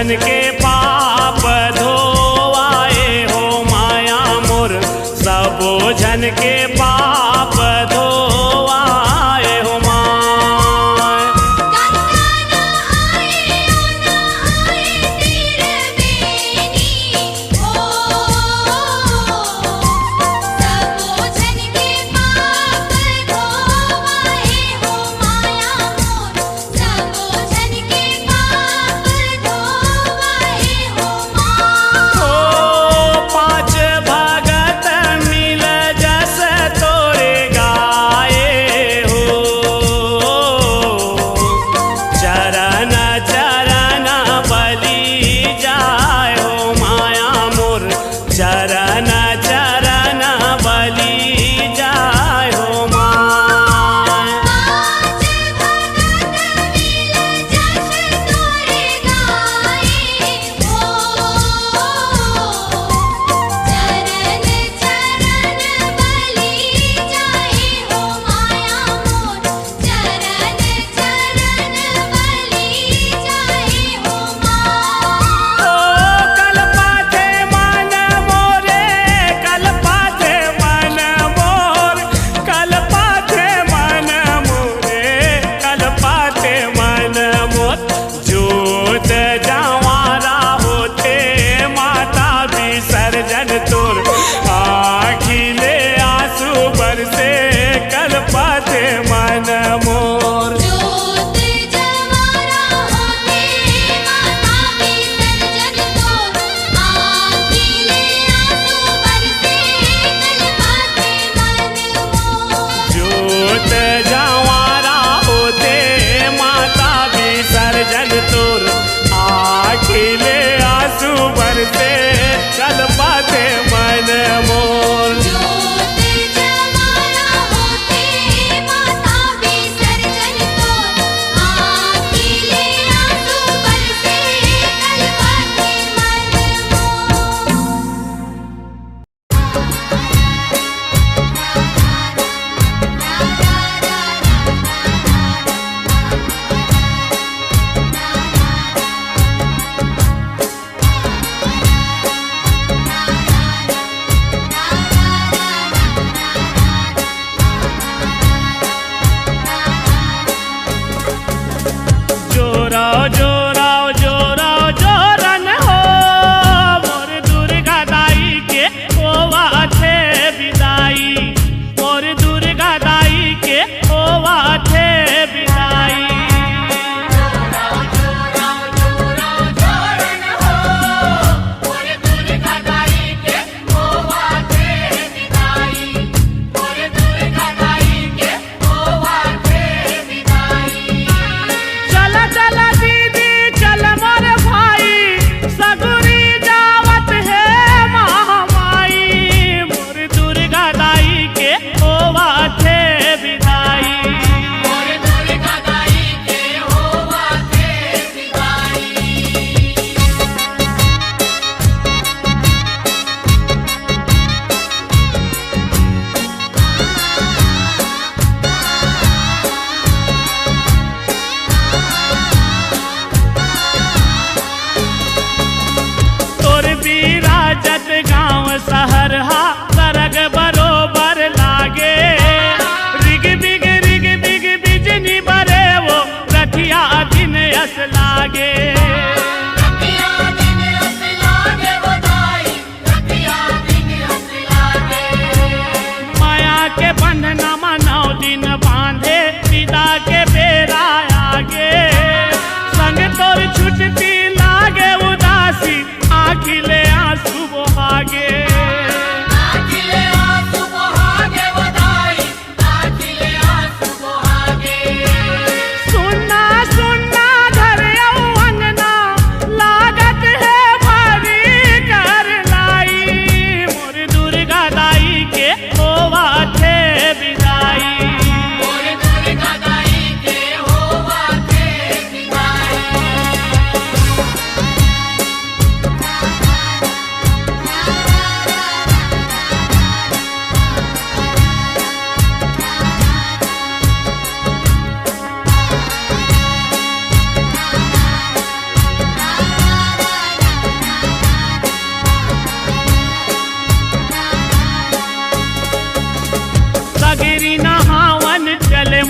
जन के पाप धोवाए हो माया मोर, सबो जन के पाप धोवाए हो माय। गंगा नहाए ओ नहाए त्रिवेणी हो, सबो जन के पाप धोवाए हो माया मोर, सबो जन के पाप धोवाए हो माय। ओ पाँच भगत मिल जस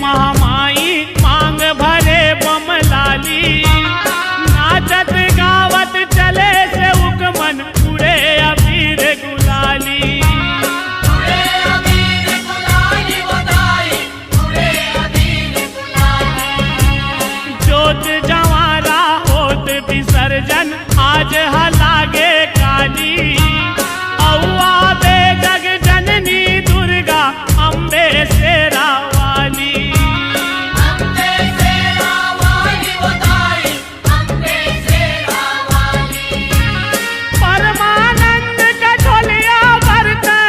महामाई मांग भरे बमलाली नाचत गावत चले से उकमन उड़े अबीर गुलाली जोत जवारा होत विसर्जन आज हलागे काली औआ बे जग जननी दुर्गा अम्बे शेरा वाली परमानंद कठोलिया भरते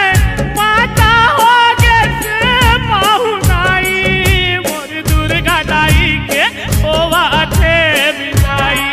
माता हो गे से पाहुनाई मोर दुर्गा दाई के होवा थे विदाई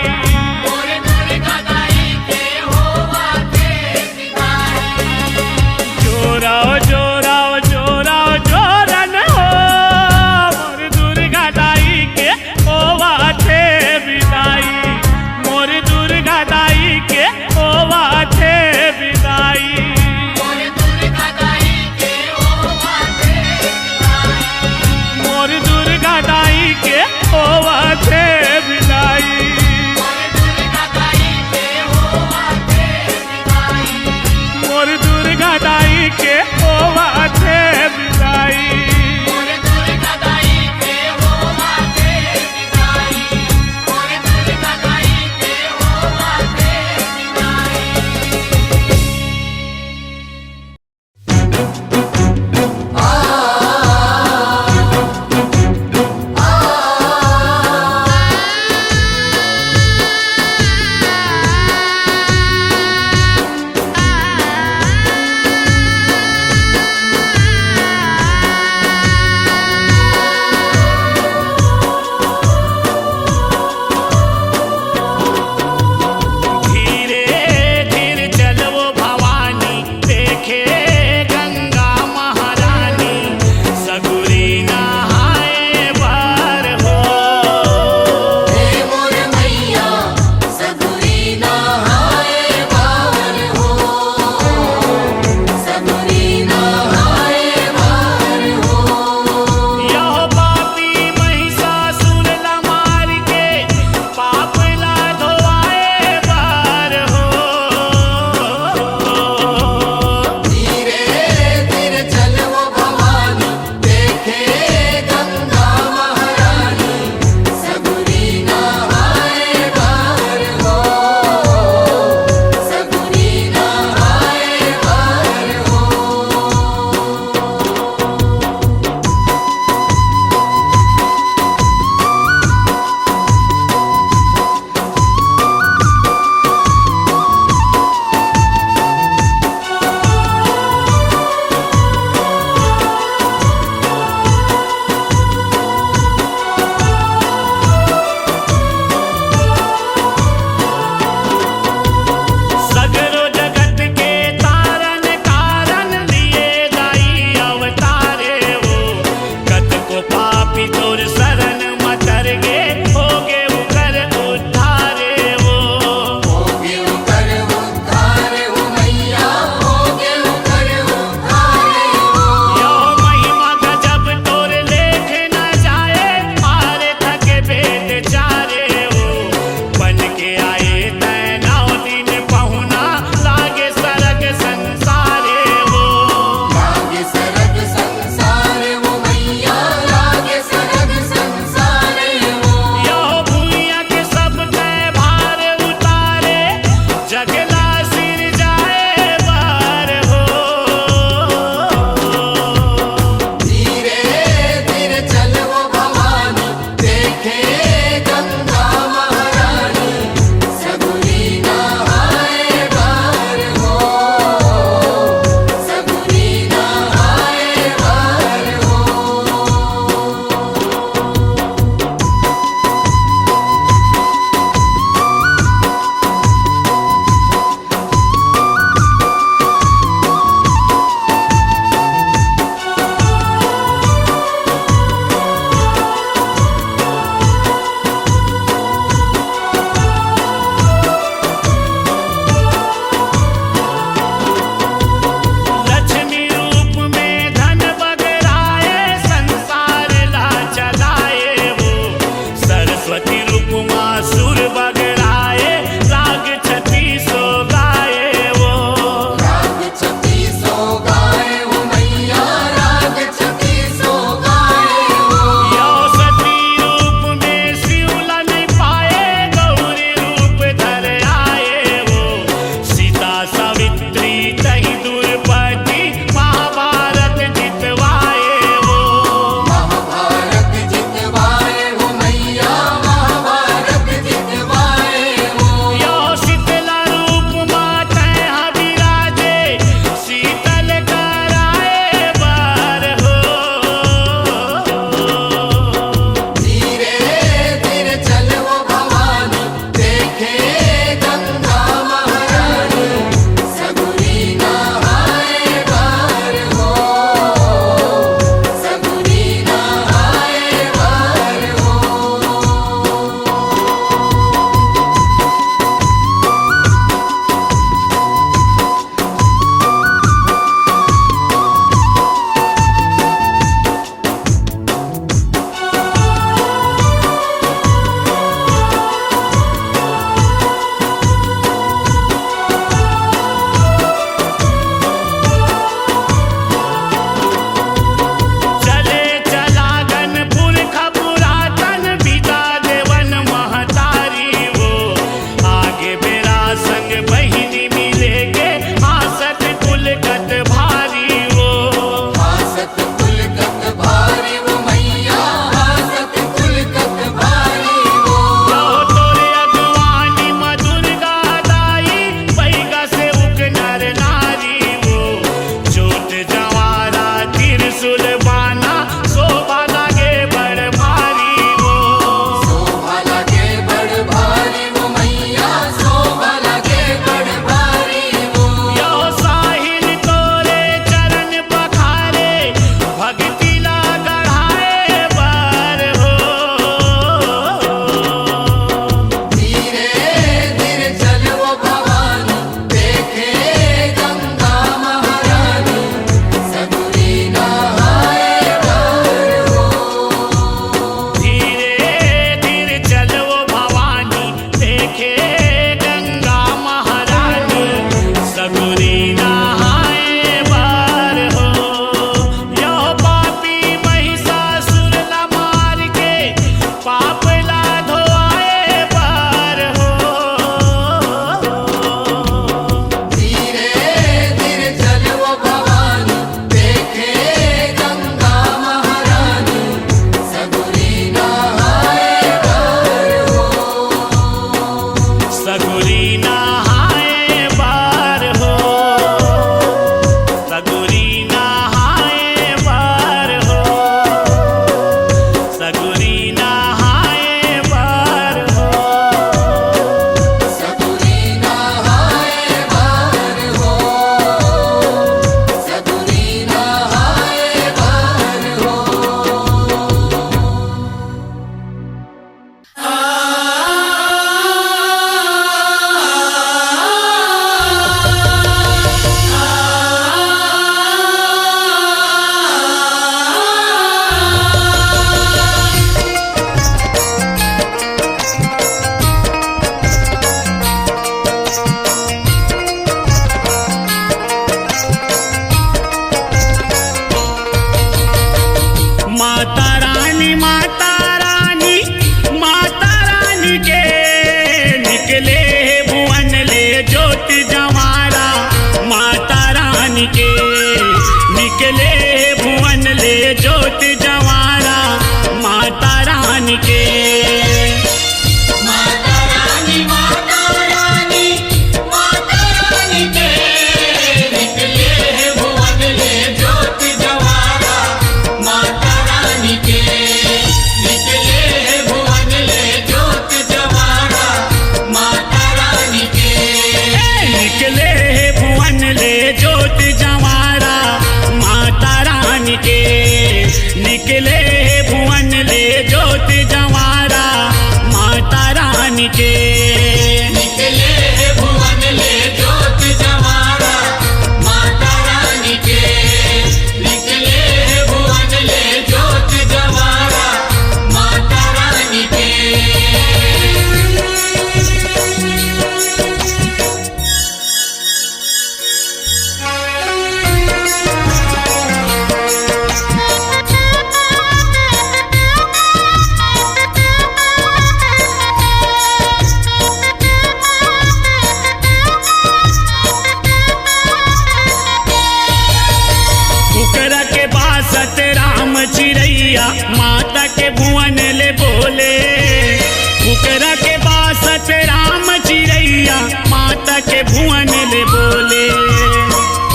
के भुवन ले बोले।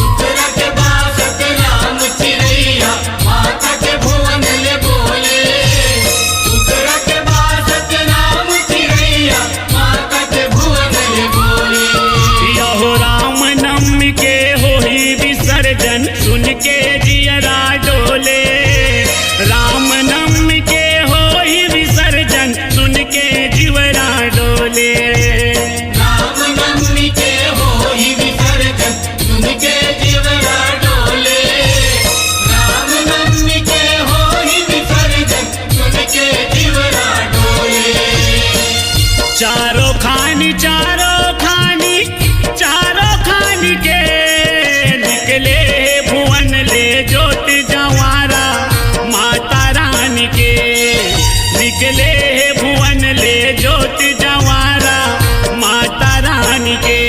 उत्तरा के बासत राम चिरैया माता के भुवन ले बोले। उत्तरा के बासत राम चिरैया माता के भुवन ले बोले। यहो राम नवमी के होई विसर्जन सुन के जियरा डोले। राम नवमी के होई विसर्जन सुन के जियरा डोले। राम नवमी के होई विसर्जन सुन के जियरा डोले। राम नवमी के होई विसर्जन सुन के जियरा डोले। चारों खानी के निकले भुवन ले जोत जवारा माता रानी के। निकले भुवन ले जोत जवारा माता रानी के।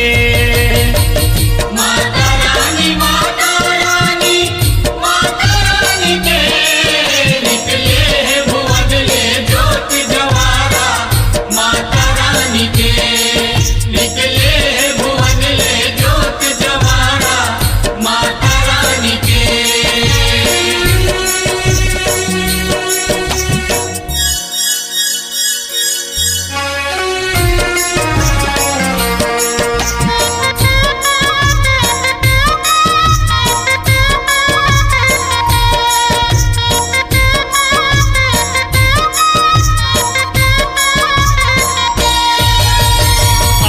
माता रानी माता रानी माता रानी के निकले भुवन ले जोत जवारा माता रानी के। निकले भुवन ले जोत जवारा माता रानी के।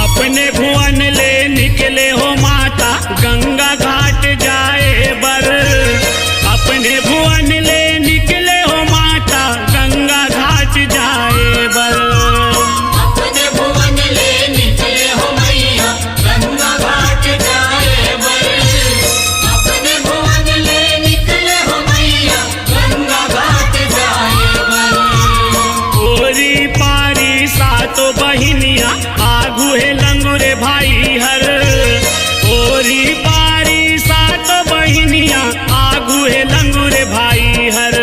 अपने भुवन ले निकले हो माता गंगा घाट जाए बर। अपने भुवन ले निकले हो माता गंगा घाट जाए बर। अपने भुवन ले निकले हो मैया गंगा घाट जाए बर। अपने भुवन ले निकले हो मैया गंगा घाट जाए बर। ओरी पारी सातो बहिनिया आगू है लंगुरे भाई हर। ओरी पारी सातो बहिनिया आगू है लंगुरे भाई हर।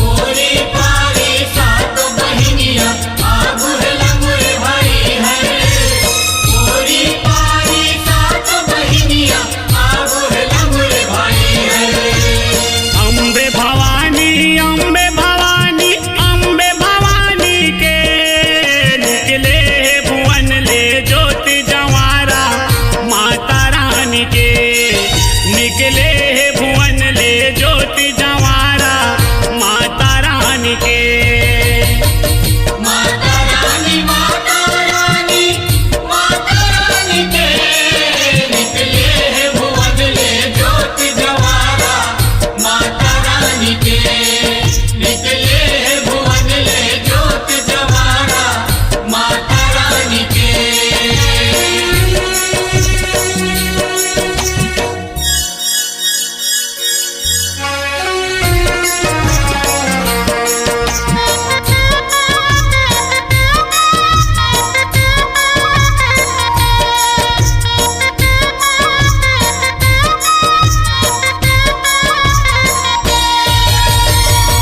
ओरी पारी सात बहिनिया आगू है लंगुरे भाई हर। ओरी पारी सात बहिनिया आगू है लंगुरे भाई हर। अम्बे भवानी अम्बे भवानी अम्बे भवानी के निकले भुवन ले जोत जवारा माता रानी के। निकले भुवन ले जोत जवारा माता रानी के। माता रानी माता रानी माता रानी के निकले भुवन ले जोत जवारा माता रानी के। निकले भुवन ले जोत जवारा माता रानी के।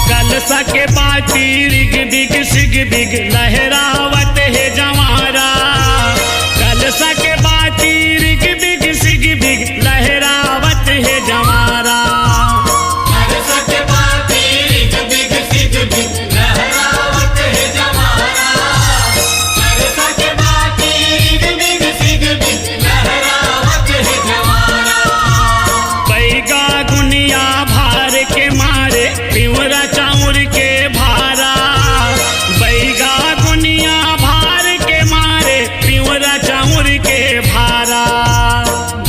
कलसा के बाती रिग बिग सिग बिग लहरावत है जवारा। कलसा के बाती रिग बिग सिग बिग लहरावत है जवारा। कलसा के बाती रिग बिग सिग बिग लहरावत है जवारा। कलसा के बाती रिग बिग सिग बिग लहरावत है जवारा। बैगा गुनिया भार के मारे पिवरा चाउर के भारा। बैगा गुनिया भार के मारे पिवरा चाउर के भारा।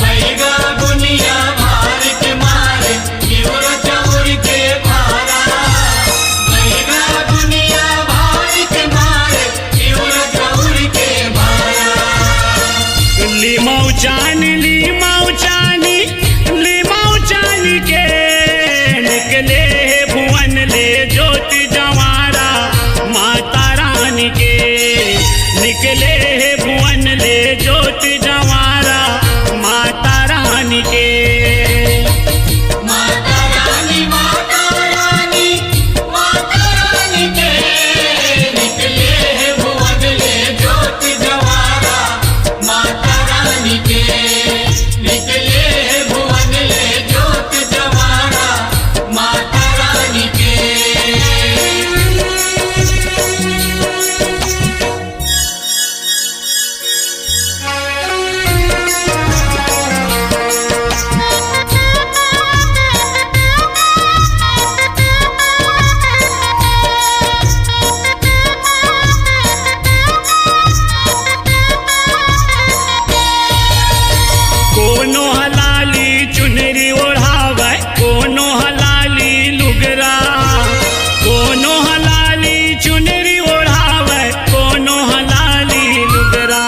बैगा गुनिया भार के मारे पिवरा चाउर के भारा। बैगा गुनिया भार के मारे पिवरा चाउर के भारा। लिमाऊ चानी के निकले भुवन ले जोत जवारा माता रानी के। निकले भुवन ले जोत जवारा माता रानी के। माता रानी माता रानी माता रानी के निकले भुवन ले जोत जवारा माता रानी रानी के निकले भुवन ले ज्योत जवारा माता रानी के। कोनो हलाली चुनरी ओढ़ावे कोनो हलाली लुगरा, कोनो हलाली चुनरी ओढ़ावे कोनो हलाली लुगरा।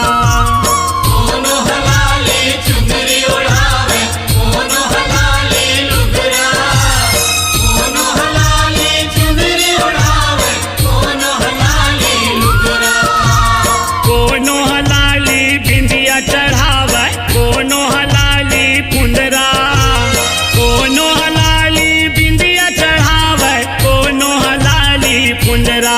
कोनो हलाली चुनरी ओढ़ावे कोनो हलाली लुगरा, कोनो हलाली चुनरी ओढ़ावे कोनो हलाली लुगरा। कोनो हलाली बिंदिया चढ़ावे कोनो हलाली पुंडरा, कोनो हलाली बिंदिया चढ़ावे कोनो हलाली पुंडरा।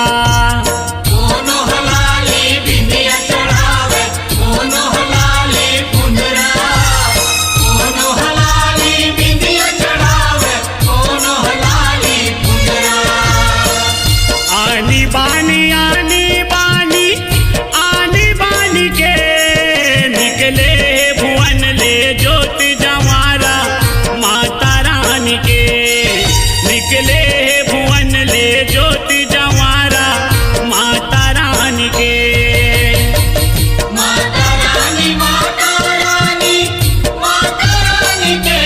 कोनो हलाली बिंदिया चढ़ावे कोनो हलाली पुंडरा, कोनो हलाली बिंदिया चढ़ावे कोनो हलाली पुंडरा। आनी बानी आनी बानी आनी बानी के निकले भुवन ले ज्योत जवारा माता रानी के निकले भुवन ले ज्योत जवारा माता रानी के। माता रानी माता रानी माता रानी के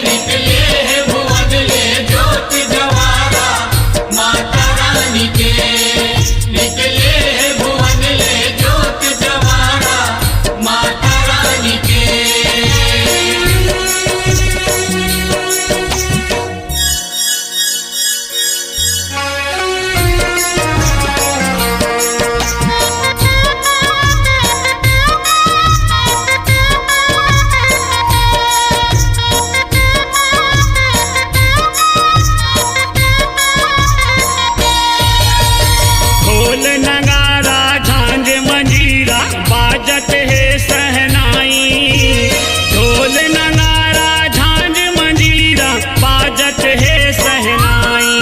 निकले भुवन ले ज्योत जवारा माता रानी के निकले भुवन ले ज्योत जवारा माता रानी के। ढोल नगारा झांझ मंजीरा बाजत है सहनाई, ढोल नगारा झांझ मंजीरा बाजत है सहनाई।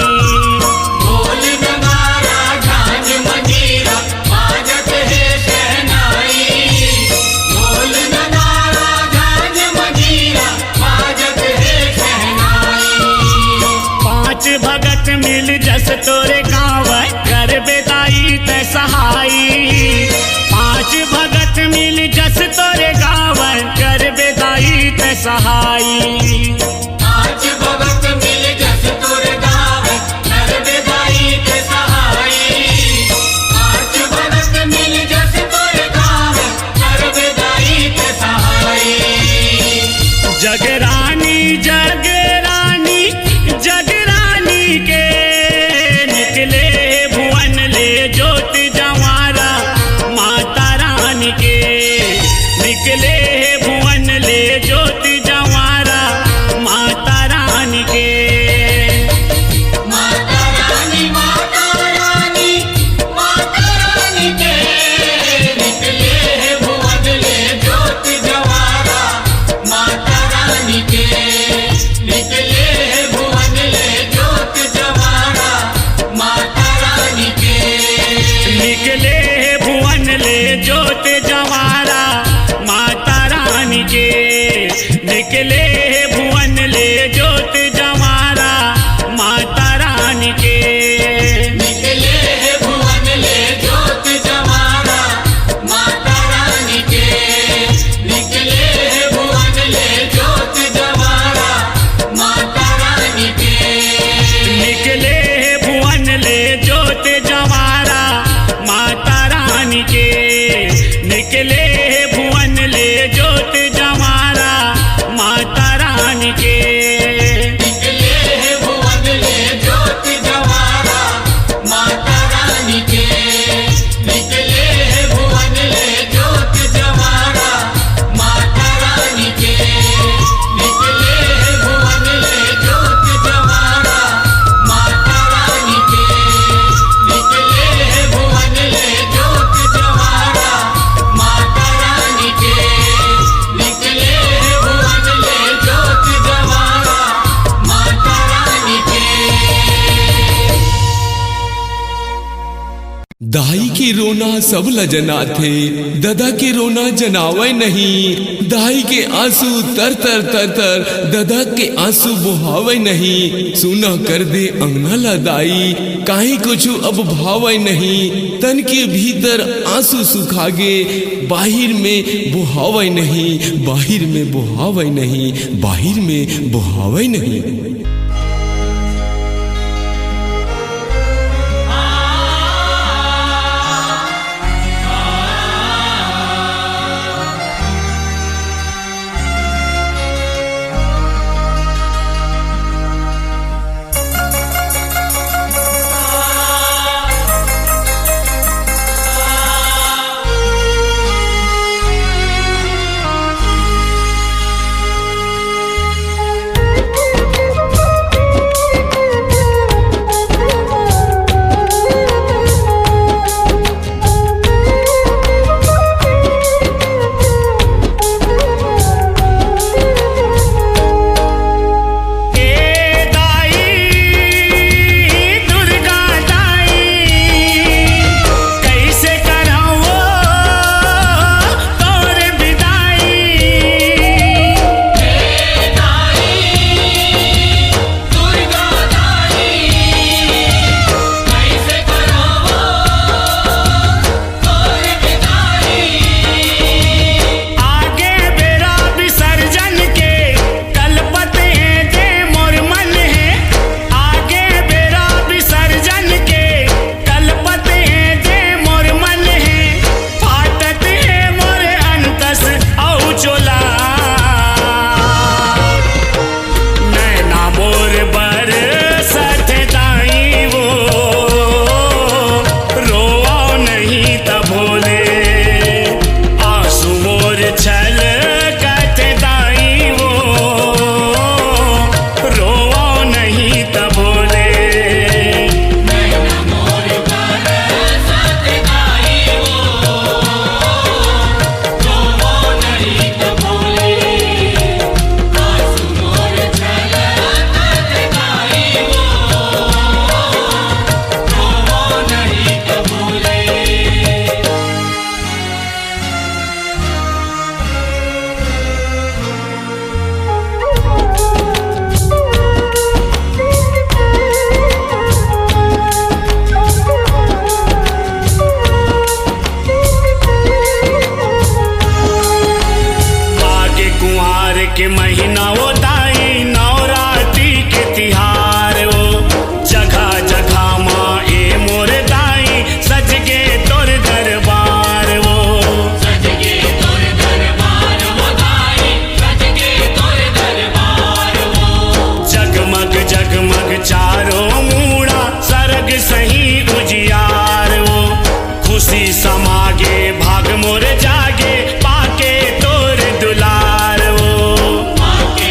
ढोल नगारा झांझ मंजीरा बाजत है शहनाई, ढोल नगारा झांझ मंजीरा बाजत है शहनाई। पांच भगत मिल जस तोरे गाँव कर बेदाई ते सहाई, पांच भगत मिल जस तोरे गाँव कर बेदाई ते सहाई। आज भगत मिल जस तोर गावे कर बेदाई के सहाई, आज भगत मिल जस तोर गावे कर बेदाई के सहाई। जगरानी जगरानी जगरानी के निकले भुवन ले ज्योत जवारा माता रानी के निकले भुवन ले ज्योत जवारा माता रानी के। माता रानी माता रानी माता रानी के निकले भुवन ले ज्योत जवारा माता रानी के निकले भुवन ले ज्योत जवारा माता रानी के। निकले भुवन ले ज्योत जवारा माता रानी के निकले भुवन ले ज्योत जवारा माता रानी के। निकले भुवन ले ज्योत जवारा माता रानी के निकले भुवन ले ज्योत जवारा माता रानी के। निकले भुवन ले ज्योत जवारा माता रानी के निकले भुवन ले ज्योत जवारा माता दाई के रोना सब लजना थे, ददा के रोना जनावे नहीं। दाई के आंसू तर तर तर तर, ददा के आंसू बुहावे नहीं। सुना कर दे अंगना ला दाई, काहे कुछु अब भावे नहीं। तन के भीतर आंसू सुखागे, बाहिर में बुहावे नहीं। बाहिर में बुहावे नहीं, बाहिर में बुहावे नहीं। के महीना वो दाई नवरात्रि के तिहार वो जगह जगह माँ ए मोर दाई सज के तोर दरबार वो सज के तोर दरबार वो दाई सज के तोर दरबार वो जगमग जगमग चारों मूड़ा सरग सही उजियार वो खुशी समागे भाग मोर जागे पाके तोर दुलार वो आके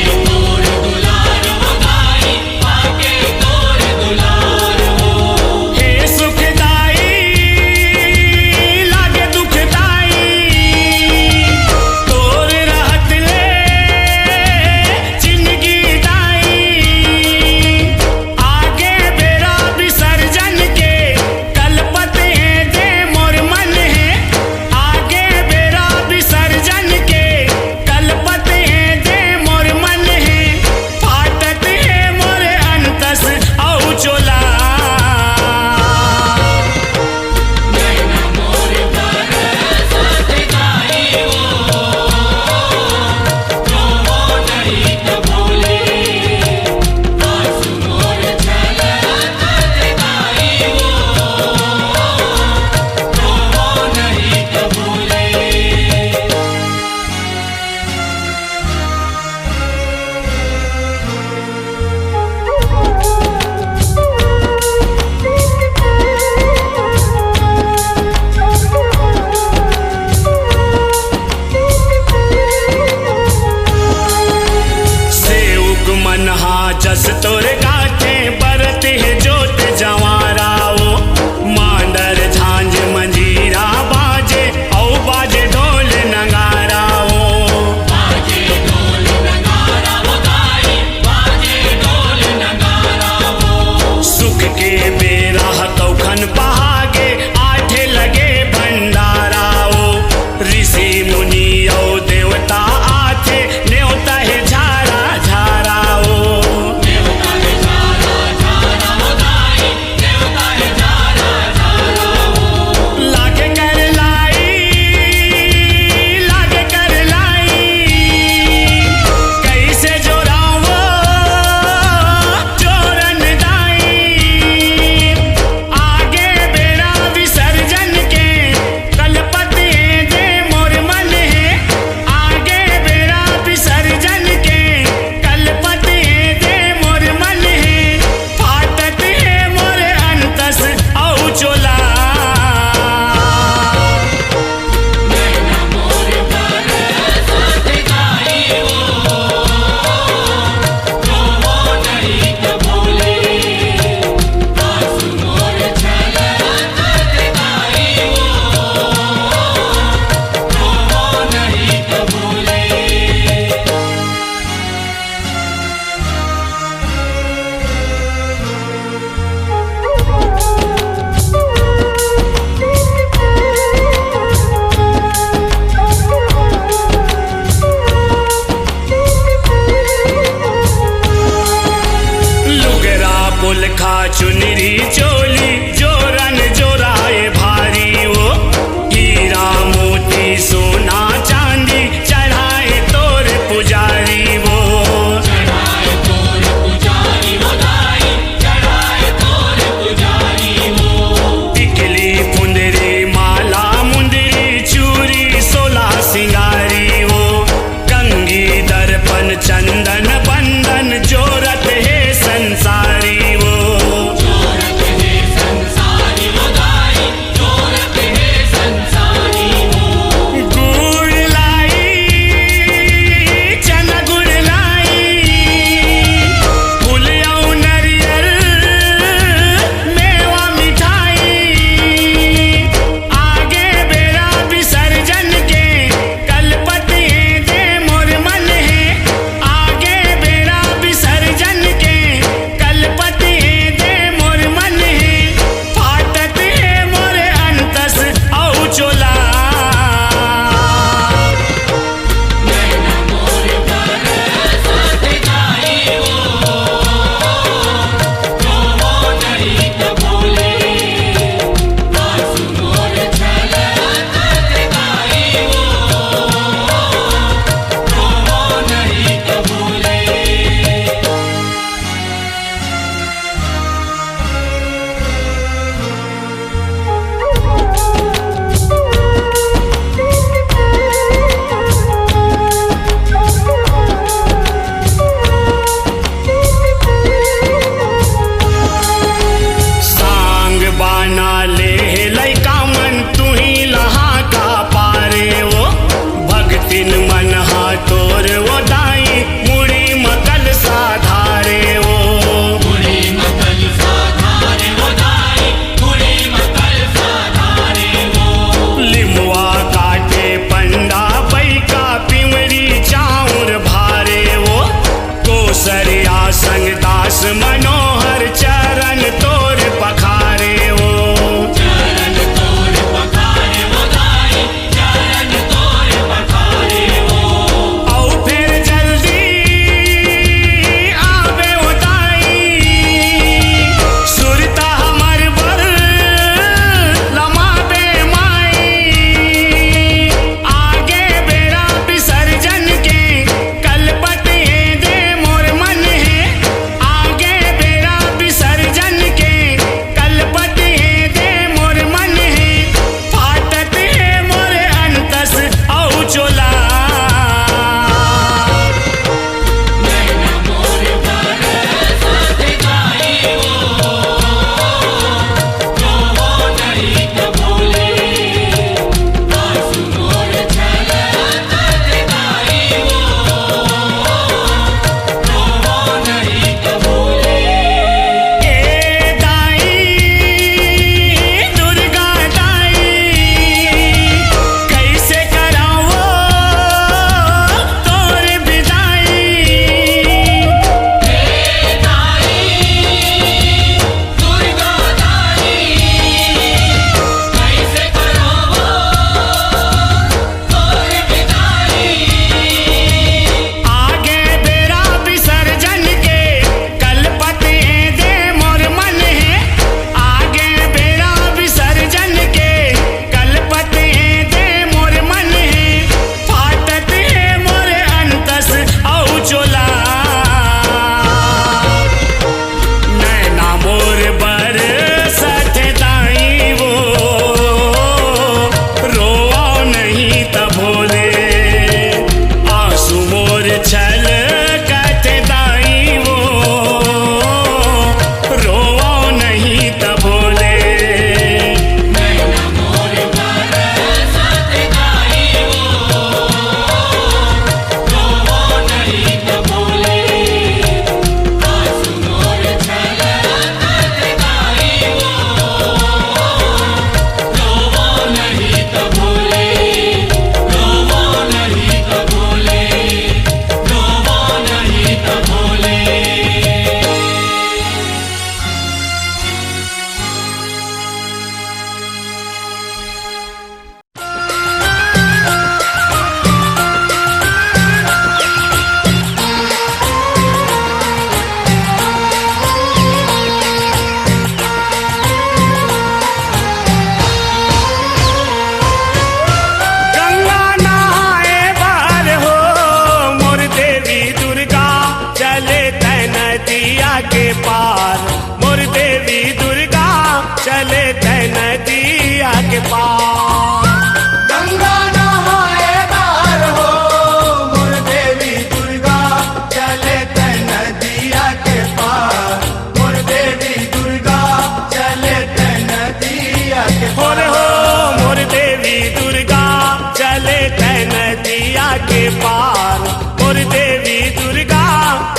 मोर देवी दुर्गा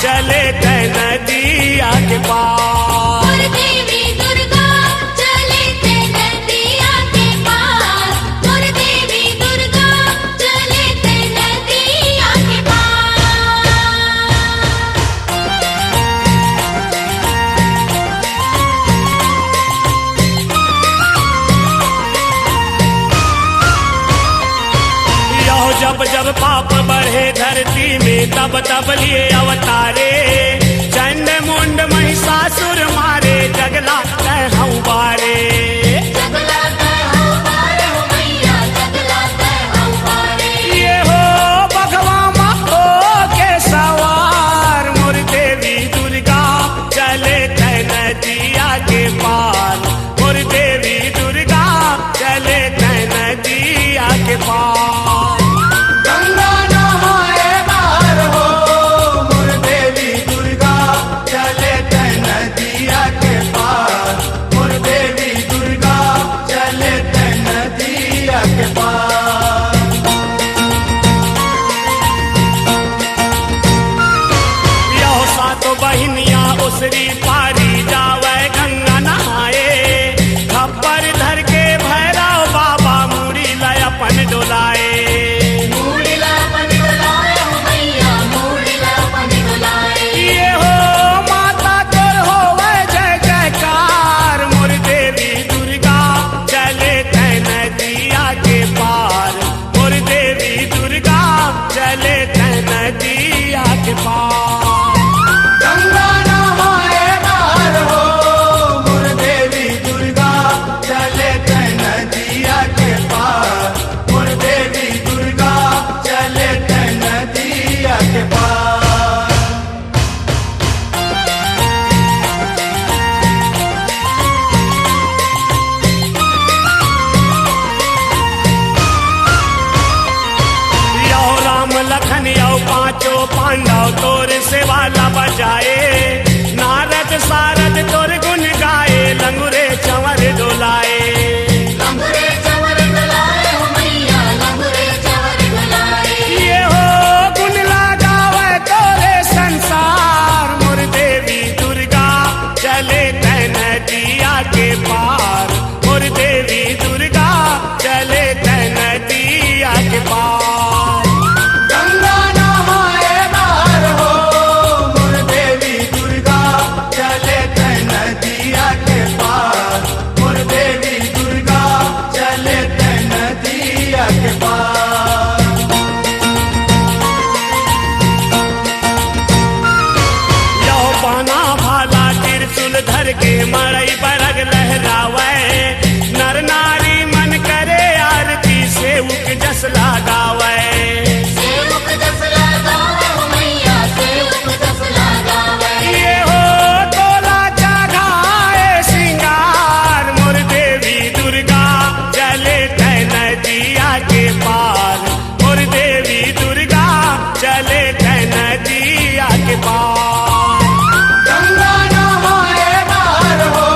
चले तै नदिया के पार। मोर देवी दुर्गा चले ते नदिया के पार। मोर देवी दुर्गा चले ते नदिया के पार। यो जब जब पाप बढ़े धरती में तब तब लिए अवतारे। चंड मुंड महिषासुर मारे जगला कहूँ बारे। जगला कहूँ बारे हो मैया, जगला कहूँ बारे। ये हो भगवा हो के सवार मोर देवी दुर्गा चले तै नदिया के पार। मोर देवी दुर्गा चले तै नदिया के पार। गंगा नहाए बाहर हो मोर देवी दुर्गा चले तै नदिया के पार। मोर देवी दुर्गा चले तै नदिया के पार। यो सातो बहिनिया उसरी पारी जावे गंगा नहाए। खप्पर धर के भैरव बाबा मुड़ी लय अपन डोलाए। मूड़ीला अपन डोलाए हो मैया, मूड़ीला अपन डोलाए। ये हो माता तोर होवे जय जयकार। मोर देवी दुर्गा चले तै नदिया के पार। मोर देवी दुर्गा चले तै नदिया के पार। गंगा नहाए बाहर हो मोर देवी दुर्गा चले तै नदिया के पार। मोर देवी दुर्गा चले तै नदिया के पार। यो राम लखन यो पांचों पांडव तोर सेवाला बजाए। नारद सारद तोर गुण गाए लंगुरे चंवर डोलाए। लंगुरे चंवर डोलाए हो मैया, लंगुरे चंवर डोलाए। ये हो गुण लगावे तोरे संसार। मोर देवी दुर्गा चले तै नदिया के पार। मोर देवी दुर्गा चले तै नदिया के पार। गंगा नहाए बाहर हो मोर देवी दुर्गा चले तै नदिया के पार। मोर देवी दुर्गा चले तै नदिया के पार। यो बाना भाला त्रिशूल धर के मड़ई बरग लहरावे। नर नारी मन करे आरती सेवक जस लगावे। सेवक जस लगावे हो मैया, सेवक जस लगावे। ये हो तोला जगाए सिंगार। मोर देवी दुर्गा चले तै नदिया के पार। मोर देवी दुर्गा चले तै नदिया के पार। गंगा नहाए बाहर हो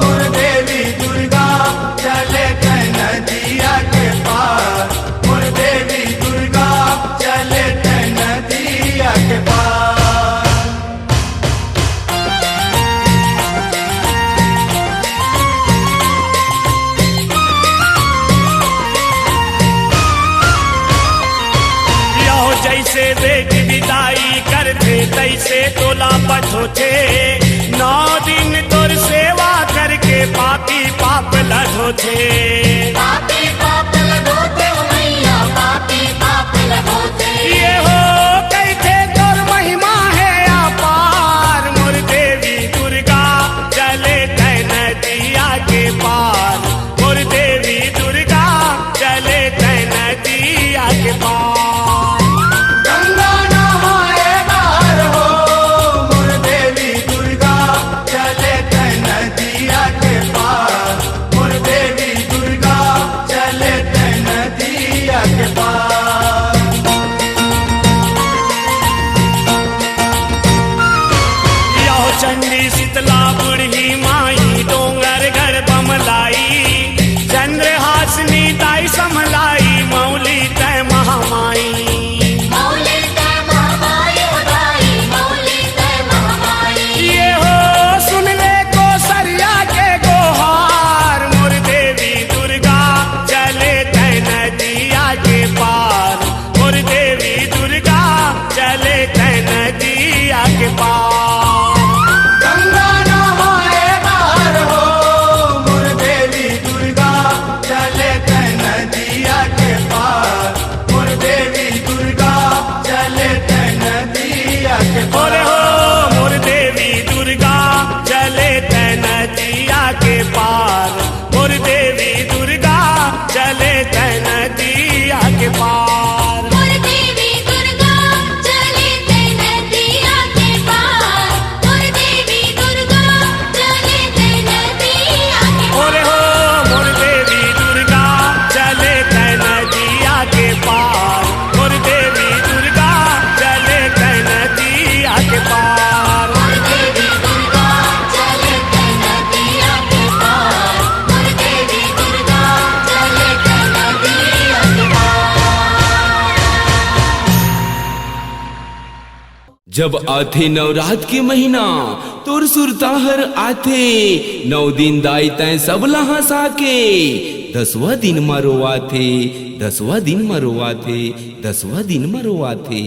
मोर देवी दुर्गा चले तै नदिया के पार। मोर देवी दुर्गा चले तै नदिया के पार। यो जैसे बेटी विदाई करते तैसे तोला पठोते। 9 दिन तोर सेवा करके पापी पाप लधोते। पापी पाप लगोते हो मैया, पापी पाप लगोते। ये हो कैथे तोर महिमा है अपार। मोर देवी दुर्गा चले तै नदिया के पार। मोर देवी दुर्गा चले तै नदिया के पार। गंगा नहाए बाहर हो मोर देवी दुर्गा चले तै नदिया के पार। मोर देवी दुर्गा चले जब आथे नवरात के महीना तोर सुरताहर आथे 9 दिन दाई तय सब लहा साके 10वां दिन मरोवाथे 10वां दिन मरोवाथे 10वां दिन मरोवाथे।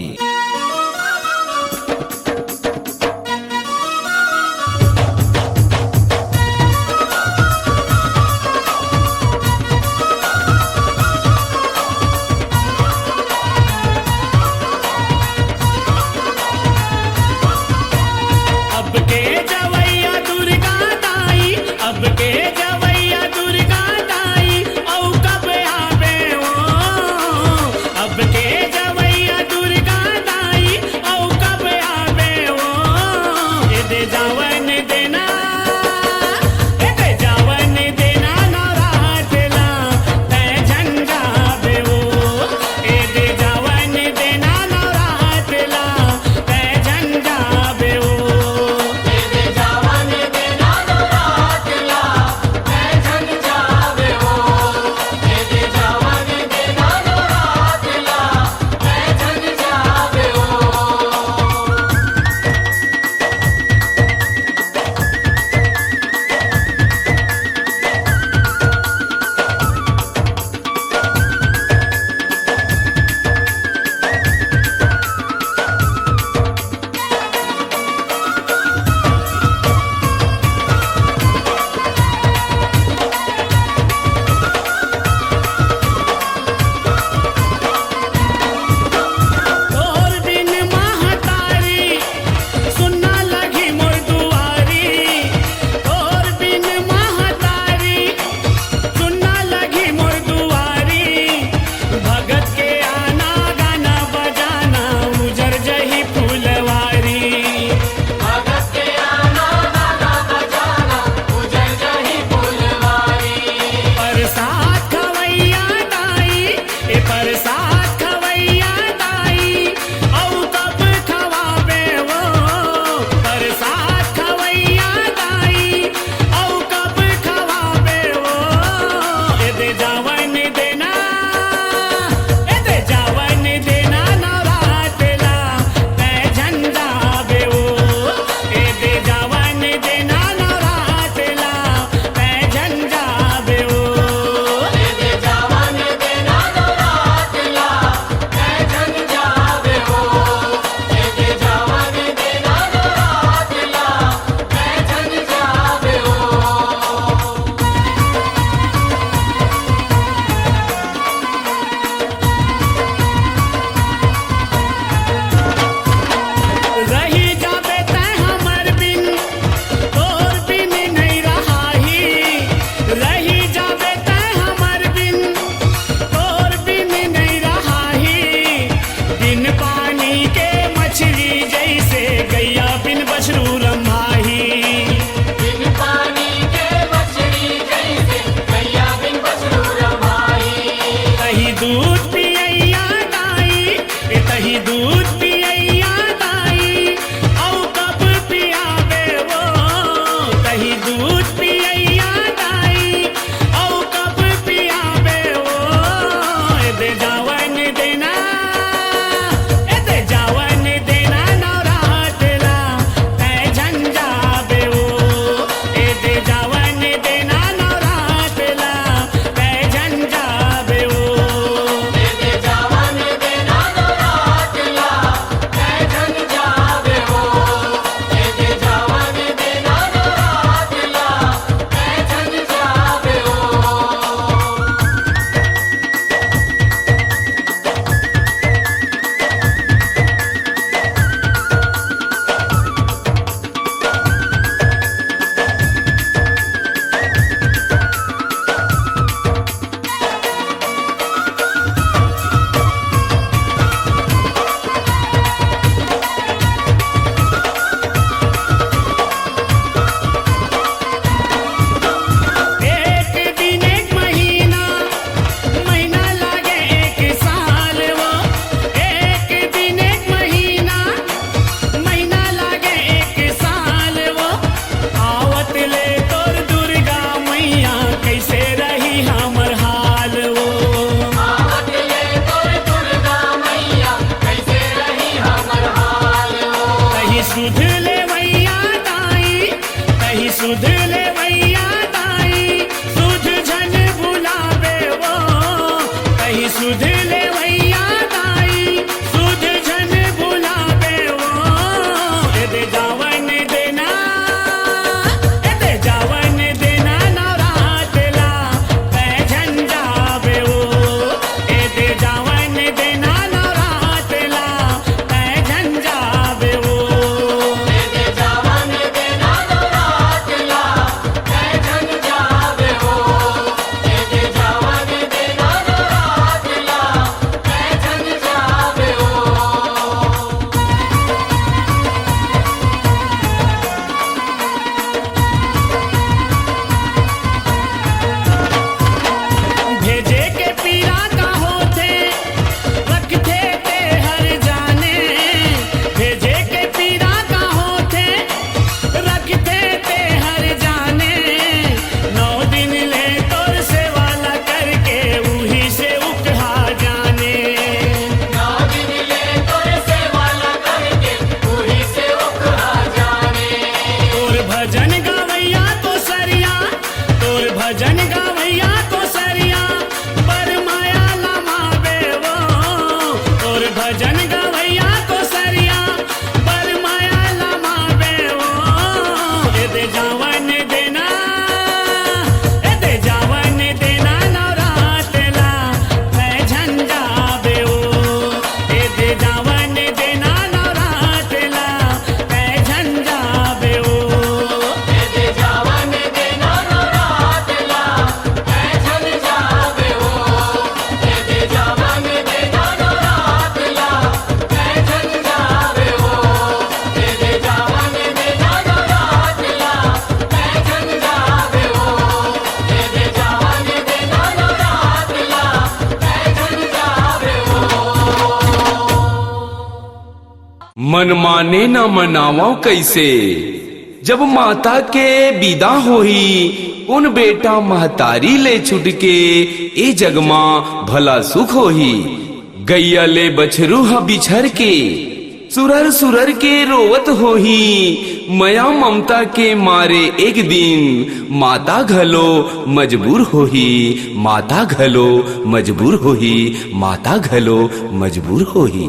सुध ले वैया दाई, कहीं सुध ले वैया दाई, सुध झन भुलावे वो, कहीं सुध ले वैया दाई, सुध झन भुलावे वो। ए दे जावन देना, ए दे जावन देना नवरात ला, कै झन जावे वो, ए दे जावन देना नवरात ला, कै झन जावे वो। दे जावन देना नवरात ला, कै झन जावे हो। दे जावन देना नवरात ला, कै झन जावे हो। भेजे के पीरा का होते, रखते ते हर जाने, भेजे के पीरा का होते, रखते ते हर जाने। 9 दिन ले तोर सेवा ला करके उही से उकहा जाने। 9 दिन ले तोरे सेवा ला करके पूरी से उकहा जाने। तोर भजन गावैया तो सरिया, तोर भजन गावैया तो सरिया, पर माया लमावे वो। तोर भजन गावैया तो सरिया, पर माया लमावे वो। ए दे जावन देना, ए दे जावन देना नवरात ला, कै झन जावे वो। ए दे जावन देना नवरात ला, कै झन जावे वो। दे जावन देना नवरात ला, कै झन जावे हो। दे जावन देना नवरात ला, कै झन जावे हो। दे जावन देना नवरात ला, कै झन जावे हो। दे जावन देना नवरात ला, कै झन जावे हो। मन माने न मनावा कैसे, जब माता के विदा होही, उन बेटा महतारी ले छुट के, ए जगमा भला सुख होही। गैया ले बछरू ह बिछर के, सुरर सुरर के रोवत होही। मया ममता के मारे एक दिन, माता घलो मजबूर होही, माता घलो मजबूर होही, माता घलो मजबूर होही।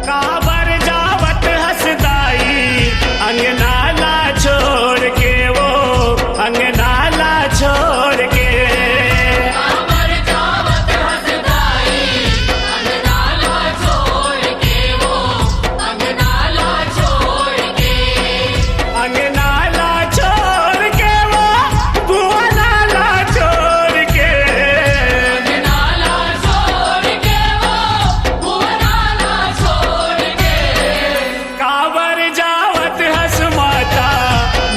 काबर जावत हसदाई, अंगनाला छोड़ के वो, अंगनाला छोड़ के। काबर जावत हसदाई, अंगनाला छोड़ के वो, अंगनाला छोड़ के। अंगनाला छोड़ के वो, भुवनाला छोड़ के। अंगनाला छोड़ के वो, भुवनाला छोड़ के। काबर जावत हस माता,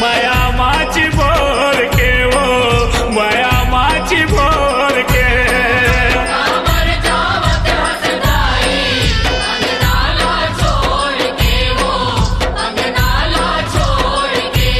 माया माच बोर के वो, माया माच बोर के। काबर जावत हसदाई, अंगनाला छोड़ के वो, अंगनाला छोड़ के।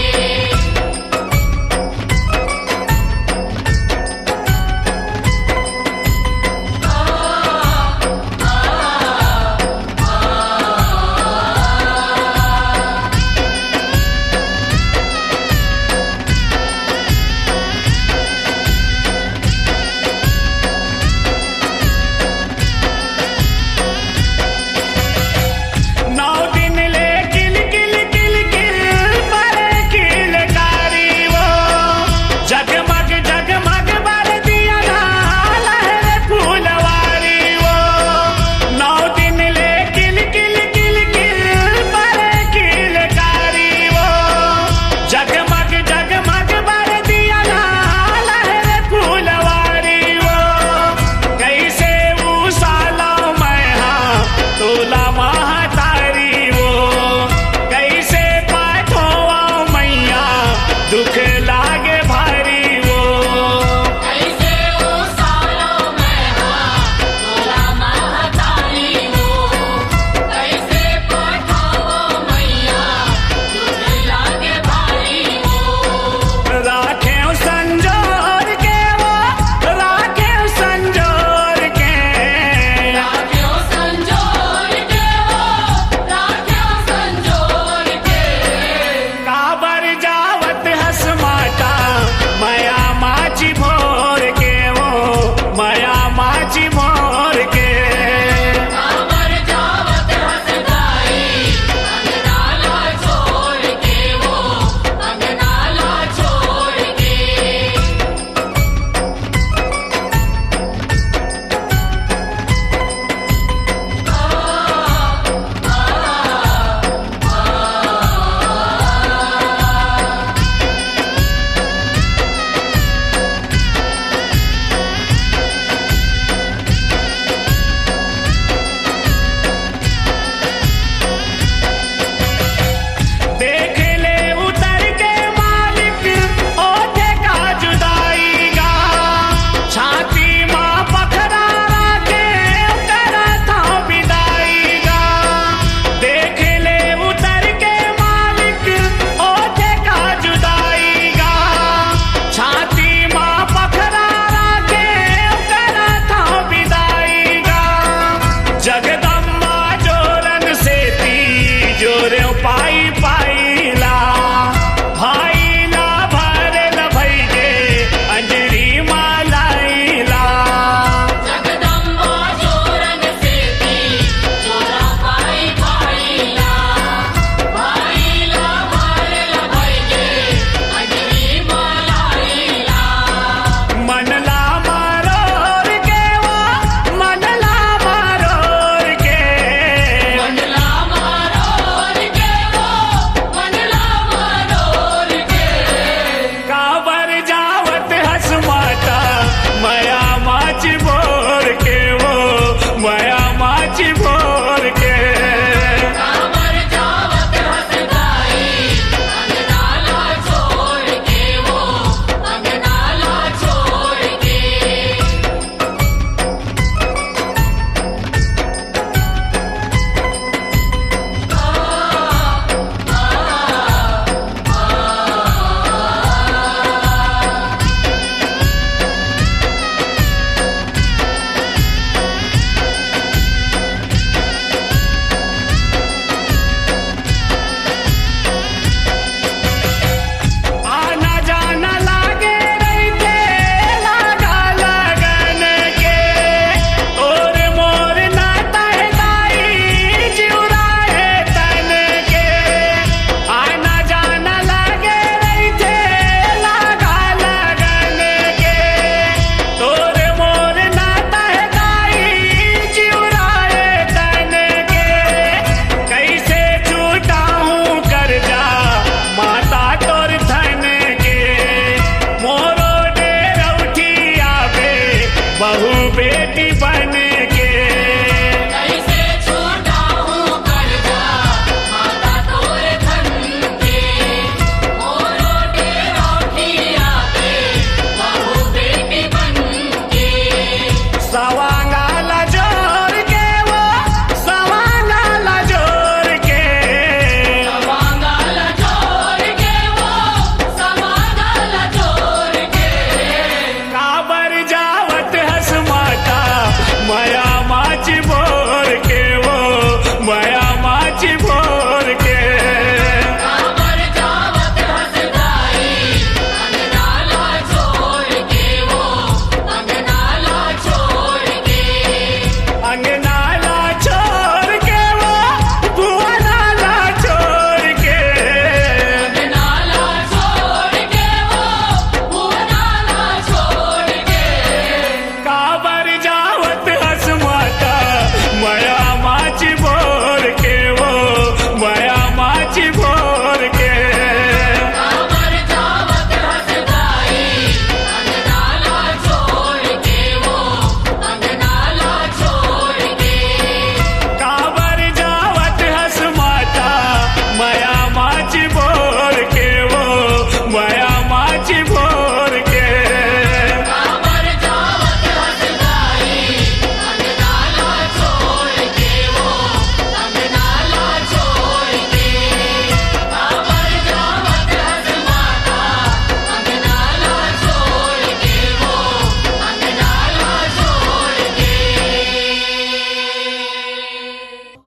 दुख लागे भारी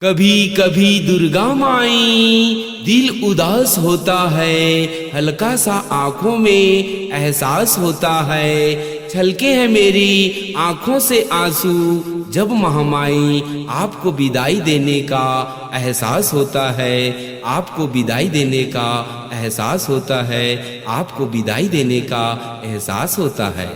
कभी कभी दुर्गा माई दिल उदास होता है, हल्का सा आंखों में एहसास होता है। छलके हैं मेरी आंखों से आंसू, जब महामाई आपको विदाई देने का एहसास होता है। आपको विदाई देने का एहसास होता है। आपको विदाई देने का एहसास होता है।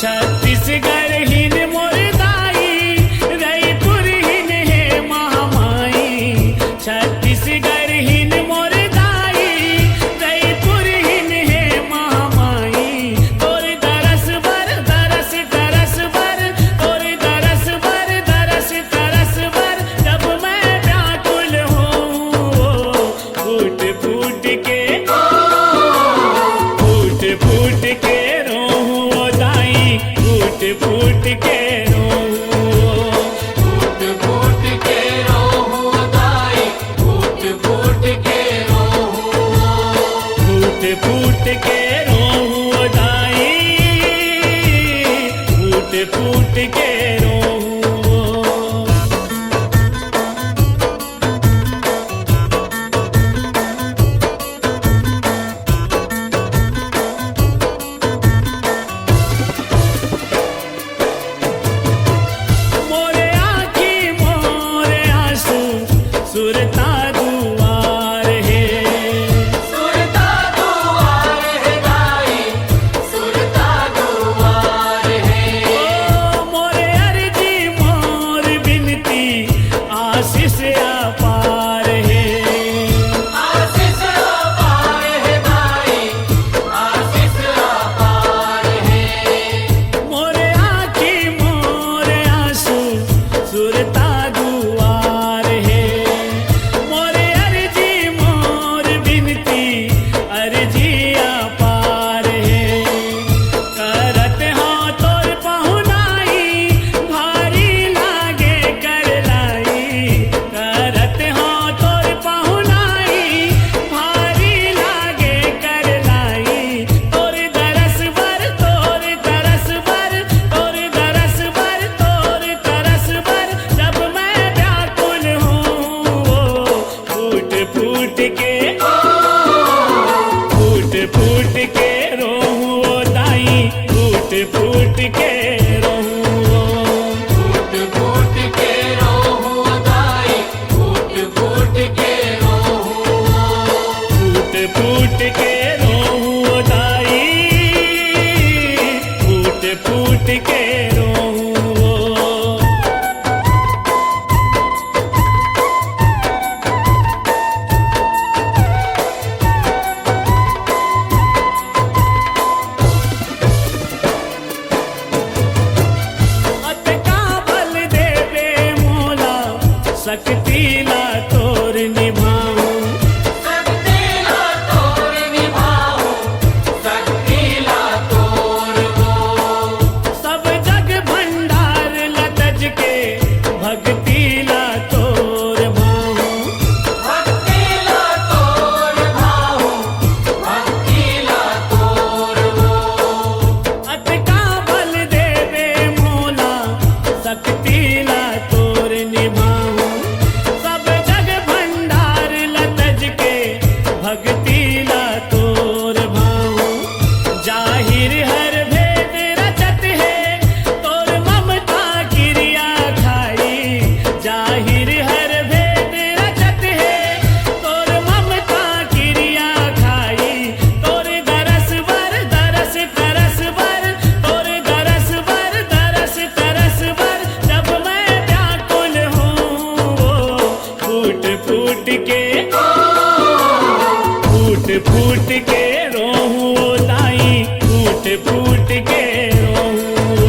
छत्तीसगढ़ हिन मोरदाई, रईपुर हिन है महामाई। छत्तीसगढ़ के रोहू दाई फूट फूट के रोहू फूट फूट के रोहू दाई फूट फूट के रोहू शक्तिला तोर निभाऊं शक्तिला तोर निभाऊं शक्तिला तोर वो सब जग भंडार लतज के भक्तिला तोर भाऊं भक्तिला तोर भाऊं भक्तिला तोर वो अतका बल देवे मोला शक्तिला तोर निभाऊं सब जग भंडार लतज के भक्तिला तोर भाऊं जाहिर हर भेद रचत है तोर ममता क्रिया खाई जाहिर हर भेद रचत है तोर ममता क्रिया खाई तोर दरस वर दरस तरस वर तोर दरस वर दरस तरस वर जब मैं व्याकुल हूँ फूट फूट के फूट के रोहू दाई फूट फूट के रोहू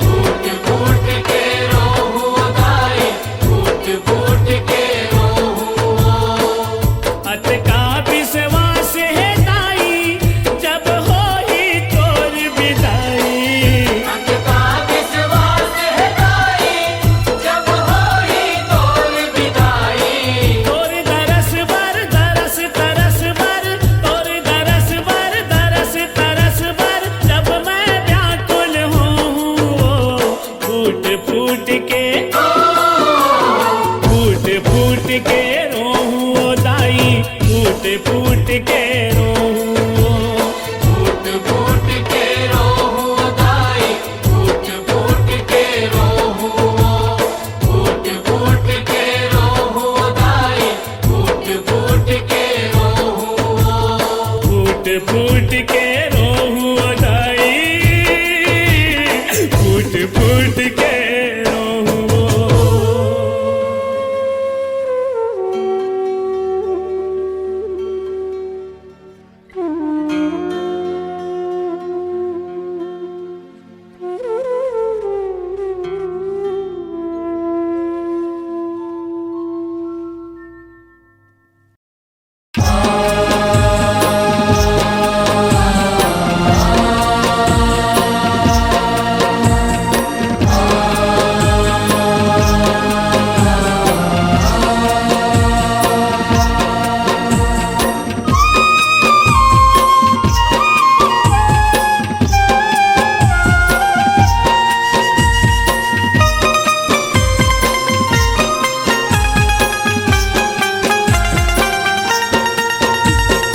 फूट फूट के रोहू दाई फूट फूट के रोहू अतका विश्वास है दाई जब हो ही तोर विदाई अतका विश्वास है दाई जब होई तोर विदाई तोर दरस वर दरस तरस वर तोर दरस वर दरस तरस वर जब मैं व्याकुल हूँ फूट फूट के रोहू दाई फूट फूट के रोहू फूट फूट के रोहू दाई फूट फूट के रोहू फूट फूट के रोहू दाई फूट फूट के रोहू फूट फूट के रोहू दाई फूट फूट के रोहू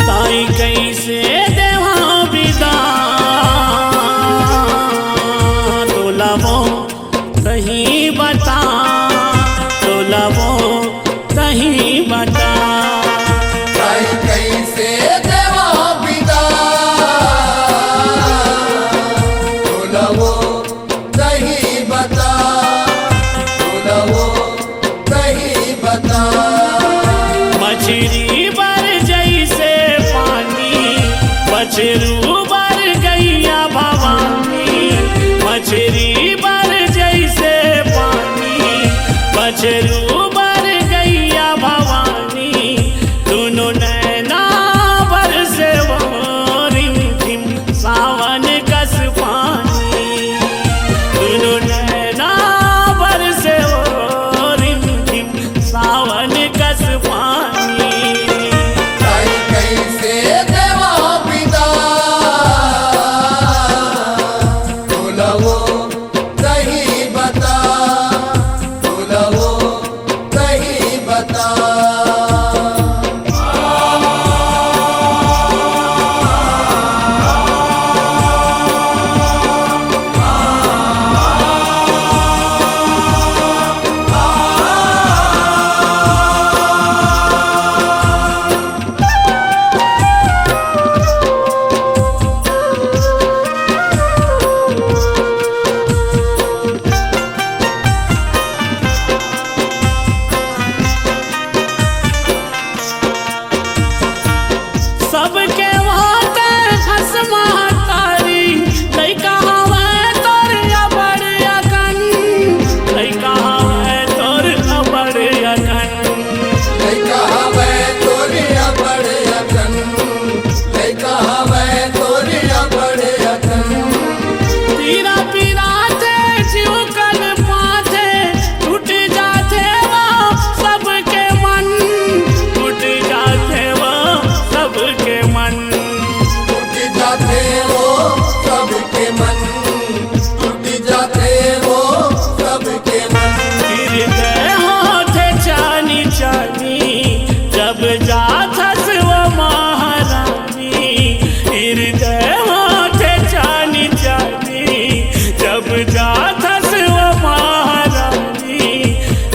ताई कैसे देवा विदा तोलावो कहीं बता तोलावो कहीं बता ताई कैसे देवा विदा तोलवो कहीं बता तोलवो कहीं बता मछली बर जैसे पानी बछरू बर गैया भवानी मछली बर जैसे पानी बछरू बर गैया भवानी दोनों नैना बर से वो रिमझिम सावन कस पानी दोनों नैना बर से वो रिमझिम सावन कस पानी ताई कैसे देवा विदा तोलवो कहीं बता तोलवो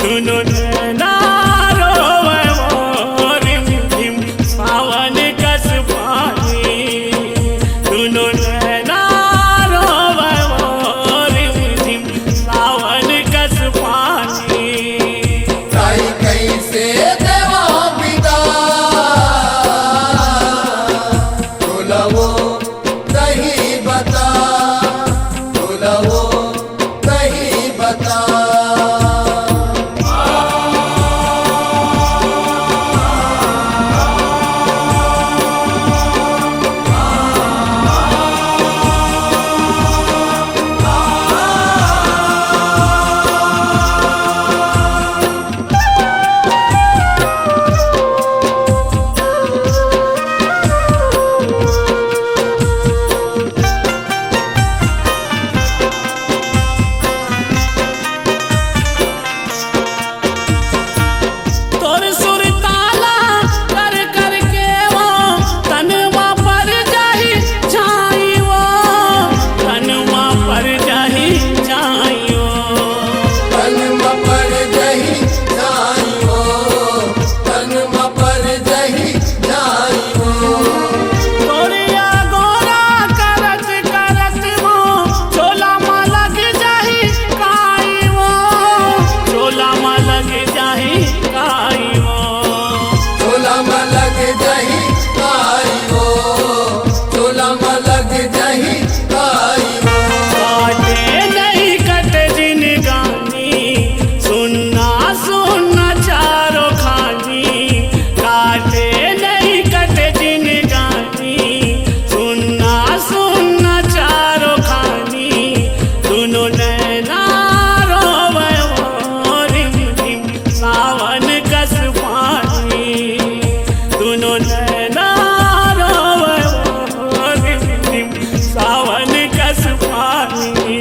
दुनो नैना रोवे वो रिम झिम सावन कस पानी दुनो नैना रोवे वो रिम झिम सावन कस पानी ताई कैसे देवा पिता बोलवो सही बता बोलवो सही बता तोर सुर ताला कर कर के वो तनवा पर जाही जाई वो तनवा पर जाही जाई वो तन पर जही जाइयो तन पर जही जाइयो तोरिया गोरा करत करत वो चोला मा लग जाही काई वो चोला मा लग जाही काई वो चोला मलग जही आइयो चोला मलग जही आइयो काटे नहीं कट जिन गानी सुनना सुनना चारो खानी काटे नहीं कट जिन गानी सुनना सुनना चारो खानी दुनो नैना रोवे वो रिम झिम सावन कस पानी दुनो नैना रोवे वो रिम झिम सावन कस पानी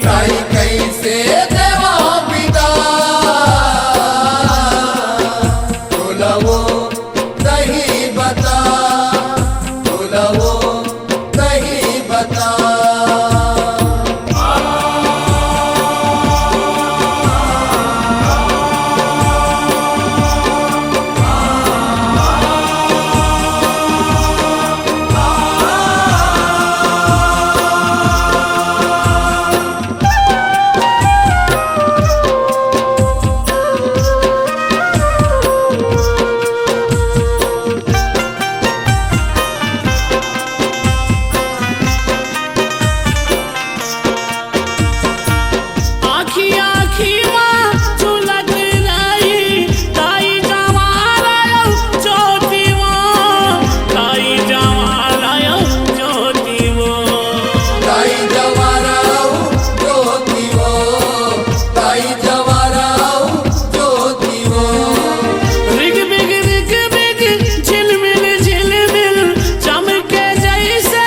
ताई कैसे देवा पिता बोलवो सही बता बोलवो सही बता आखी आखी माँ झुलत रही ताई जमारा ज्योति वो ताई जमारा ज्योति वो ताई जवाराऊ ज्योतिवो ताई जवाराऊ ज्योतिवो रिग बिग झिलमिल झिलमिल चमके जैसे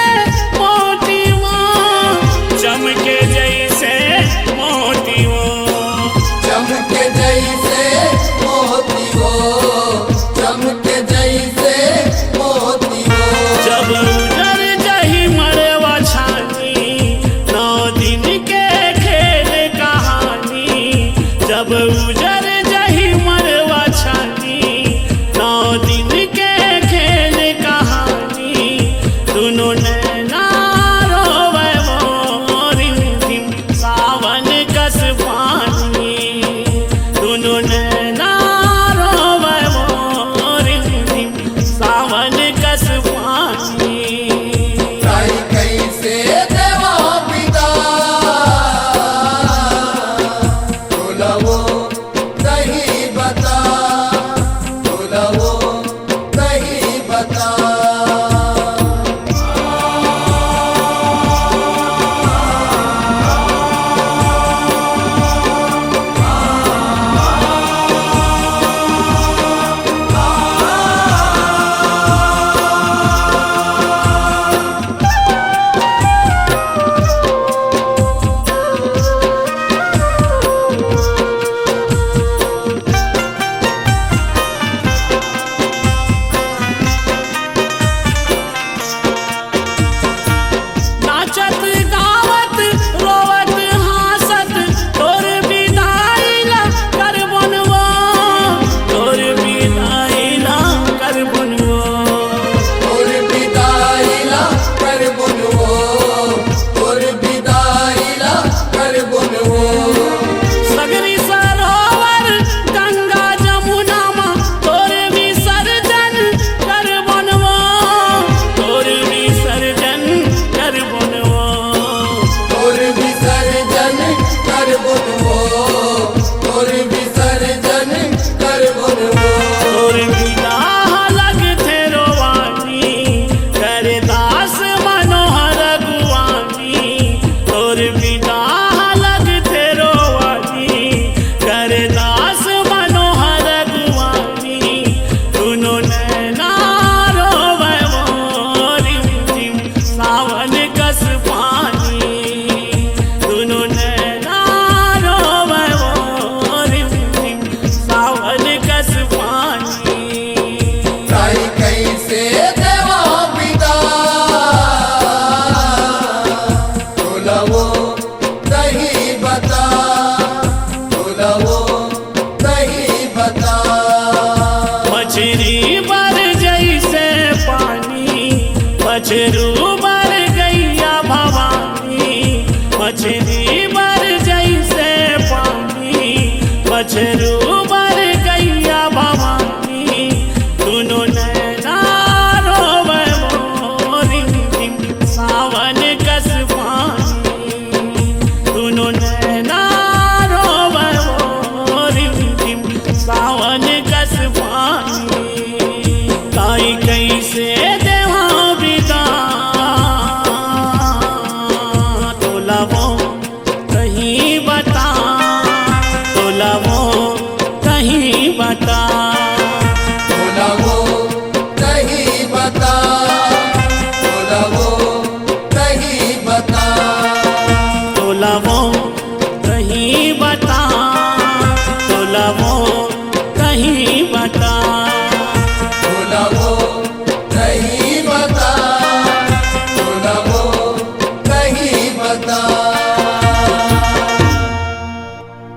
मोती वो चमके जैसे मोती वो चमके जैसे मोतिवो चमके जैसे मोतिवो जब उजर जही मरवा छानी 9 दिन के खेल कहानी जब उजर जही मरवा छानी 9 दिन के खेल कहानी दुनो नैना रोवे वो रिम झिम सावन कस पानी दुनो नैना रोवे वो रिम झिम सावन कस पानी ताई कैसे देवा पिता बोलवो सही बता बोलवो सही बता मछरू मर गैया भवानी, मछली मर जैसे पानी, मछरू मर गैया भवानी, दोनों नैना रोवे मोरी, सावन कस पानी, दोनों नैना रोवे मोरी, सावन कस पानी। ताई कैसे देवा बिदा, तोलावो कहीं बता, तोलावो कहीं